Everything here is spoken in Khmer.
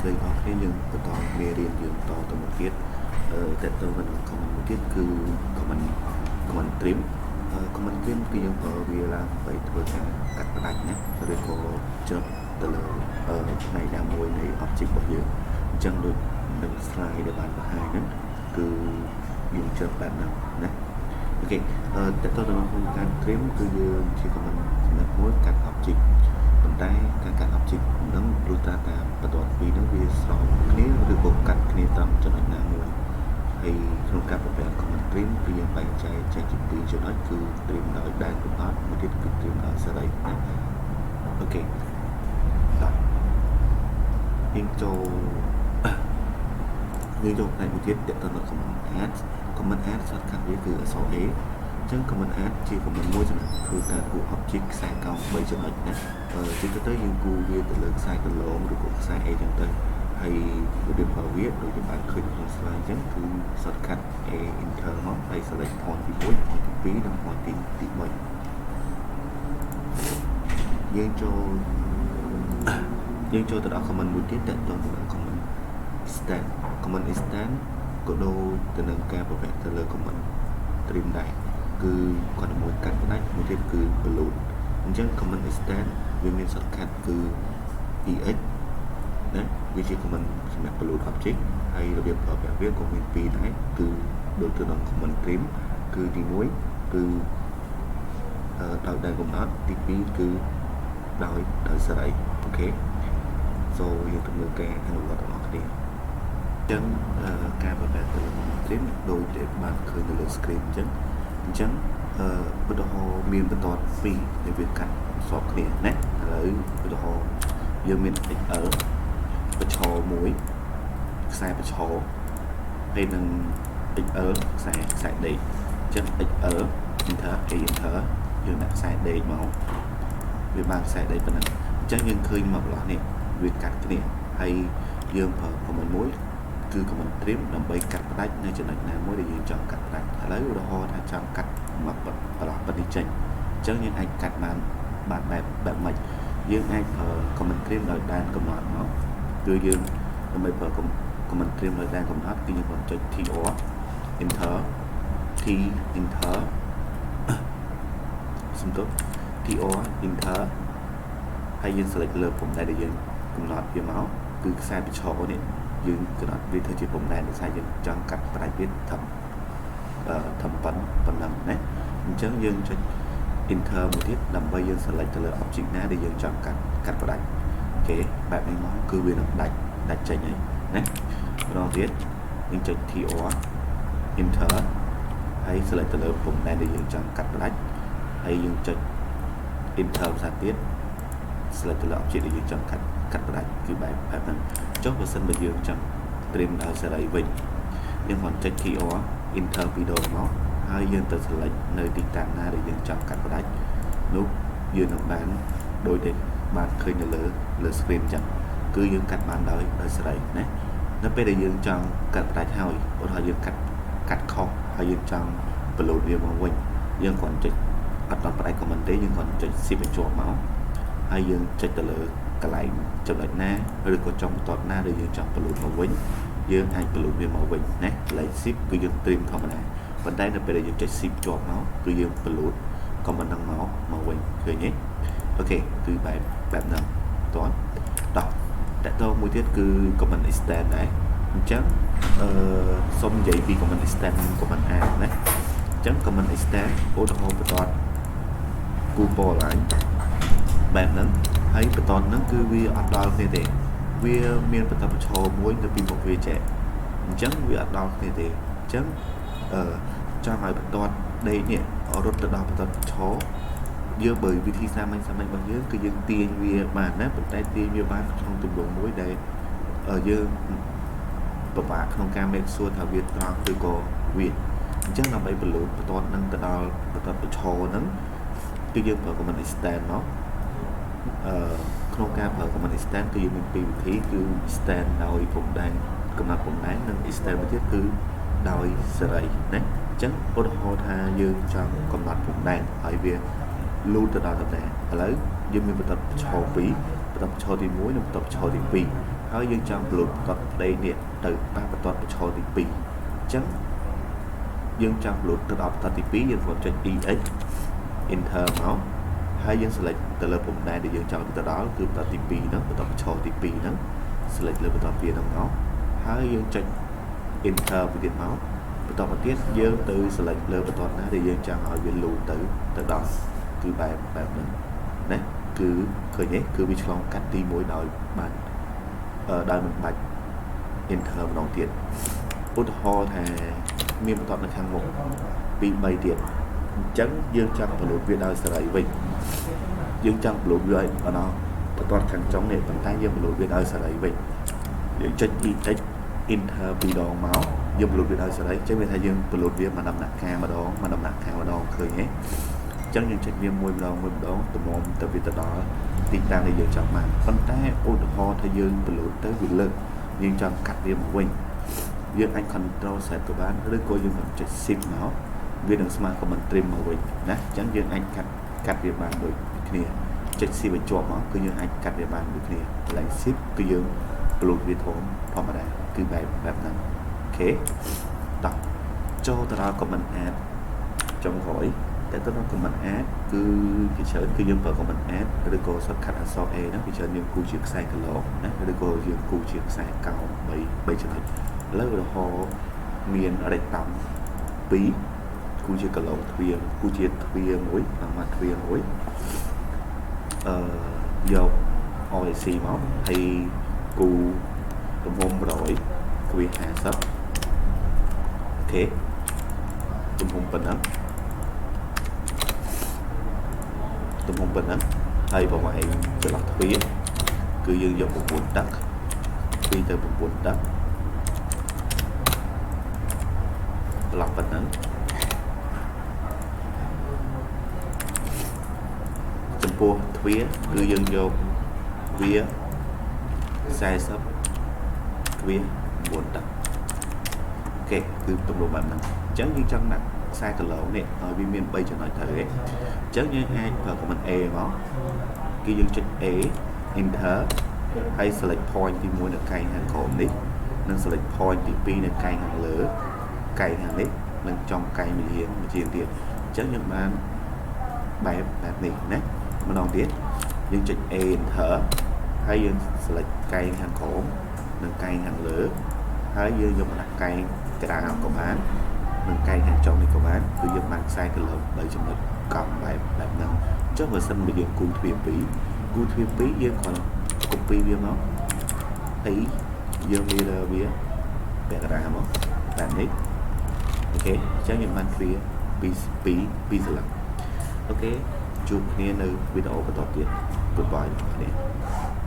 ស្ដីអរគ្នាយើងបន្តមេរៀនយើងតទៅមុខទៀតតើតើមិនខមមិនមួយទៀតគឺ comment trim comment trim គឺយើងប្រើវាឡើងដើម្បីធ្វើការកាត់ផ្ដាច់ណាឬក៏ជ្រឹបទៅលើផ្នែកណាមួយនៃ object របស់យើងអញ្ចឹងដូចនៅ slide ដែលបានបង្ហាញហ្នឹងគឺយើងជ្រឹបបែបហ្នឹងណាអូខេតើតើទៅក្នុងការ trim គឺយើងជា comment ចំណុចមួយកាត់ object ប៉ុន្តែការកាត់ object ហ្នឹងព្រោះថាបន្ទាត់ពីហ្នឹងវាស្រោបគ្នាឬក៏កាត់គ្នាតាមចំណុចណាមួយហើយក្នុងការប្រព័ន្ធ comment trim គឺយើងបែងចែកជាពីរចំណុចគឺ trim ដោយដែនកំណត់មួយទៀតគឺ trim ដោយសេរីណាអូខេបាទយើងចូលផ្នែកមួយទៀតតើទៅ comment add សតខាងវាគឺអក្សរ A អញ្ចឹង comment add ជា comment មួយសម្រាប់ធ្វើការគូ object ខ្សែកោង3ចំណុចណាជាទៅយើងគូវាទៅលើខ្សែកន្លងឬក៏ខ្សែ A អញ្ចឹងទៅហើយរបៀបប្រើវាដូចយើងបានឃើញក្នុង slide អញ្ចឹងគឺ shortcut A enter មកហើយ select point ទី1 point ទី2និង point ទី3យើងចូលទៅដល់ comment មួយទៀតតើតើទៅនឹង comment stand ក៏ដូចទៅនឹងការប្រវត្តិទៅលើ comment trim ដែរគឺគាត់មួយកាត់ផ្ដាច់មួយទៀតគឺ balloon អញ្ចឹង comment stand វាមាន shortcut គឺ EX ណាវាជា comment សម្រាប់ balloon object ហើយរបៀបប្រើប្រាស់វាក៏មានពីរដែរគឺដូចទៅនឹង comment trim គឺទី1គឺដោយដែនកំណត់ទី2គឺដោយសេរីអូខេចូលយើងទៅមើលការអនុវត្តរបស់គ្នាអញ្ចឹងការប្រើប្រាស់ទៅលើ comment trim ដូចដែលបានឃើញនៅលើ screen អញ្ចឹងឧទាហរណ៍មានបន្ទាត់ពីរដែលវាកាត់ស្របគ្នាណាឥឡូវឧទាហរណ៍យើងមាន XL ប្រឈរមួយខ្សែប្រឈរហើយនឹង XL ខ្សែដេកអញ្ចឹង XL enter A enter យើងដាក់ខ្សែដេកមកវាបានខ្សែដេកប៉ុណ្ណឹងអញ្ចឹងយើងឃើញមកបន្លោះនេះវាកាត់គ្នាហើយយើងប្រើ comment មួយគឺ comment trim ដើម្បីកាត់ផ្ដាច់នៅចំណុចណាមួយដែលយើងចង់កាត់ផ្ដាច់ឥឡូវឧទាហរណ៍ថាចង់កាត់មកបន្លោះប៉ុណ្នេះចេញអញ្ចឹងយើងអាចកាត់បានបែបម៉េចយើងអាចប្រើ comment trim ដោយដែនកំណត់មកគឺយើងដើម្បីប្រើ comment trim ដោយដែនកំណត់គឺយើងគាត់ចុច TR enter T enter សំទោស TR enter ហើយយើង select លើព្រំដែនដែលយើងកំណត់វាមកគឺខ្សែប្រឈរនេះយើងកំណត់វាធ្វើជាព្រំដែនដោយសារយើងចង់កាត់ផ្ដាច់វាធំប៉ុណ្ណឹងណាអញ្ចឹងយើងចុច enter មួយទៀតដើម្បីយើង select ទៅលើ object ណាដែលយើងចង់កាត់ផ្ដាច់អូខេបែបនេះមកគឺវានឹងដាច់ចេញហើយណាម្ដងទៀតយើងចុច TR enter ហើយ select ទៅលើព្រំដែនដែលយើងចង់កាត់ផ្ដាច់ហើយយើងចុច enter ភាសាទៀត select ទៅលើ object ដែលយើងចង់កាត់ផ្ដាច់គឺបែបហ្នឹងចុះបើសិនបើយើងចង់ trim ដោយសេរីវិញយើងគាត់ចុច TR enter ពីរដងមកហើយយើងទៅ select នៅទីតាំងណាដែលយើងចង់កាត់ផ្ដាច់នោះយើងនឹងបានដូចដែលបានឃើញនៅលើ screen អញ្ចឹងគឺយើងកាត់បានដោយសេរីណានៅពេលដែលយើងចង់កាត់ផ្ដាច់ហើយឧទាហរណ៍យើងកាត់ខុសហើយយើងចង់ balloon វាមកវិញយើងគាត់ចុចអត់ដល់ផ្ដាច់ comment ទេយើងគាត់ចុច shift បញ្ជាប់មកហើយយើងចុចទៅលើកន្លែងចំណុចណាឬក៏ចំបន្ទាត់ណាដែលយើងចង់ balloon មកវិញយើងអាច balloon វាមកវិញណាកន្លែង shift គឺយើង trim ធម្មតាប៉ុន្តែនៅពេលដែលយើងចុច shift ជាប់មកគឺយើង balloon comment ហ្នឹងមកវិញឃើញទេអូខេគឺបែបហ្នឹងតោះតើមួយទៀតគឺ comment extend ដែរអញ្ចឹងសូមនិយាយពី comment extend និង comment add ណាអញ្ចឹង comment extend ឧទាហរណ៍បន្ទាត់គូពណ៌ឡើងបែបហ្នឹងហើយបន្ទាត់ហ្នឹងគឺវាអត់ដល់គ្នាទេវាមានបន្ទាត់ប្រឈមមួយនៅពីមុខវាចេះអញ្ចឹងវាអត់ដល់គ្នាទេអញ្ចឹងចង់ឲ្យបន្ទាត់ដេកនេះរត់ទៅដល់បន្ទាត់ប្រឈមយើងបើវិធីសាមញ្ញរបស់យើងគឺយើងទាញវាបានណាប៉ុន្តែទាញវាបានក្នុងទម្រង់មួយដែលយើងពិបាកក្នុងការ make sure ថាវាត្រង់ឬក៏វាអញ្ចឹងដើម្បី balloon បន្ទាត់នឹងទៅដល់បន្ទាត់ប្រឈមហ្នឹងគឺយើងប្រើ comment extend មកក្នុងការប្រើ comment extend គឺយើងមានពីរវិធីគឺ extend ដោយព្រំដែនកំណត់ព្រំដែននិង extend មួយទៀតគឺដោយសេរីណាអញ្ចឹងឧទាហរណ៍ថាយើងចង់កំណត់ព្រំដែនឲ្យវាលូតទៅដល់តំណែងឥឡូវយើងមានបន្ទាត់ប្រឈម2បន្ទាត់ប្រឈមទី1និងបន្ទាត់ប្រឈមទី2 ហើយយើងចង់ upload បន្តប្តីនេះទៅតាមបន្តបញ្ឈរទី2អញ្ចឹងយើងចង់ upload ទៅដល់បន្តទី2យើងគាត់ចុច EX enter មកហើយយើង select ទៅលើปุ่มដែលយើងចង់ទៅដល់គឺបន្តទី2ហ្នឹងបន្តបញ្ឈរទី2ហ្នឹង select លើបន្តទៀតហ្នឹងមកហើយយើងចុច enter មួយទៀតមកបន្តមកទៀតយើងទៅ select លើបន្តណាដែលយើងចង់ឲ្យវាលូទៅដល់គឺបែបហ្នឹងណាគឺឃើញទេគឺវាឆ្លងកាត់ទី1ដោយបានដោយមិនបាច់ enter ម្ដងទៀតឧទាហរណ៍ថាមានបន្តនៅខាងមុខ2 3ទៀតអញ្ចឹងយើងចង់ upload វាដោយសេរីវិញយើងចង់ upload វាឲ្យដល់បន្តខាងចុងនេះប៉ុន្តែយើង upload វាដោយសេរីវិញយើងចុច EX enter 2 ដងមកយើង upload វាដោយសេរីចឹងមានថាយើង upload វាមកដំណាក់កាលម្ដងមកដំណាក់កាលម្ដងឃើញទេអញ្ចឹងយើងចុចវាមួយម្ដងទំមទៅវាទៅដល់ទីតាំងដែលយើងចង់បានប៉ុន្តែឧទាហរណ៍ថាយើង upload ទៅវាលើកយើងចង់កាត់វាមកវិញយើងអាច control set ក៏បានឬក៏យើងចុច shift មកវានឹងស្មើ command trim មកវិញណាអញ្ចឹងយើងអាចកាត់វាបានដូចគ្នាចុច shift បញ្ជាប់មកគឺយើងអាចកាត់វាបានដូចគ្នាកន្លែង shift គឺយើង upload វាធម្មតាគឺបែបហ្នឹងអូខេតោះចូលទៅដល់ command add ចុងក្រោយតែទៅដល់ command add គឺច្រើនគឺយើងប្រើ command add ឬក៏ shortcut អក្សរ A ហ្នឹងគឺច្រើនយើងគូជាខ្សែកន្លងណាឬក៏យើងគូជាខ្សែកោង3ចំណុចឥឡូវឧទាហរណ៍មាន rectangle 2គូជាកន្លងទ្វារគូជាទ្វារមួយតាមមកទ្វារមួយយក OIC មកហើយគូទំហំ100ទ្វារ50អូខេទំហំប៉ុណ្ណឹងហើយប្រហែលចន្លោះទ្វារគឺយើងយក9ទឹក2ទៅ9ទឹកប្រឡប់ប៉ុណ្ណឹងចំពោះទ្វារគឺយើងយកទ្វារ40ទ្វារ9ទឹកអូខេគឺទំនួលបែបហ្នឹងអញ្ចឹងយើងចង់ដាក់ខ្សែកន្លងនេះឲ្យវាមាន3ចំណុចទៅទេអញ្ចឹងយើងអាចប្រើ command A មកគឺយើងចុច A enter ហើយ select point ទី1នៅកែងខាងក្រោមនេះនិង select point ទី2នៅកែងខាងលើកែងខាងនេះនិងចំកែងមួយជាទៀតអញ្ចឹងយើងបានបែបនេះណាម្ដងទៀតយើងចុច A enter ហើយយើង select កែងខាងក្រោមនិងកែងខាងលើហើយយើងយកមកដាក់កែងក្រាលក៏បាននឹងកែងខាងចុងនេះក៏បានគឺយើងបានខ្សែកន្លង3ចំណុចកង់បែបហ្នឹងចុះបើសិនបើយើងគូទ្វារ2យើងគ្រាន់ copy វាមកហើយយើង mirror វាពាក់កណ្ដាលមកបែបនេះអូខេអញ្ចឹងយើងបានទ្វារ2ស្លឹកអូខេជួបគ្នានៅវីដេអូបន្តទៀត Goodbye អ្នក